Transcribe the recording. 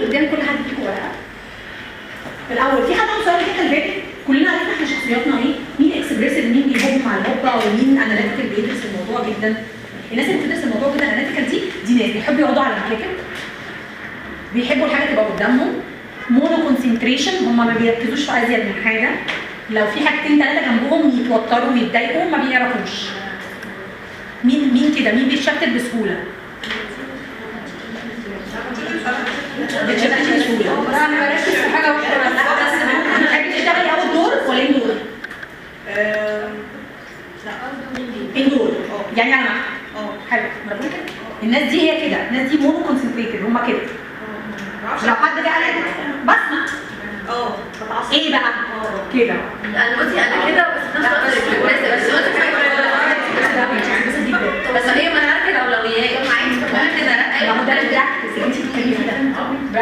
قدام كل حد فيكم ورقه في الاول. في حد عنده سؤال كده الباقي؟ كلنا عرفنا احنا شخصياتنا ايه؟ مين اكسبريسيف، مين بيهب مع الهوبه، ومين اناليتيكال بيدرس الموضوع جدا. الناس اللي بتدرس الموضوع جدا اناليتيكال دي ناس بيحبوا يقعدوا على المكاتب، بيحبوا الحاجه تبقى قدامهم، مونو كونسنتريشن، هم ما بيركزوش في ازيد من حاجه، لو في حاجتين ثلاثه جنبهم يتوتروا ويتضايقوا ما بيعرفوش. مين كده؟ مين بيتشتت بسهوله؟ بتشتت بسهوله. لا انا بركز في حاجه واحده بس. بتحبي تشتغلي اول دور ولا اندور؟ لا اندور يعني على مكتب. حلو، ما بقول كده. الناس دي هي كده، الناس دي مونو كونسنتريتد، هم كده. لو حد جه قال لك بسمع ايه بقى؟ كده. انا بصي انا كده بس في نفس الوقت بس هي منهج الاولويات معاكي كده. ما هو ده البراكتس اللي انت بتتكلمي فيه ده.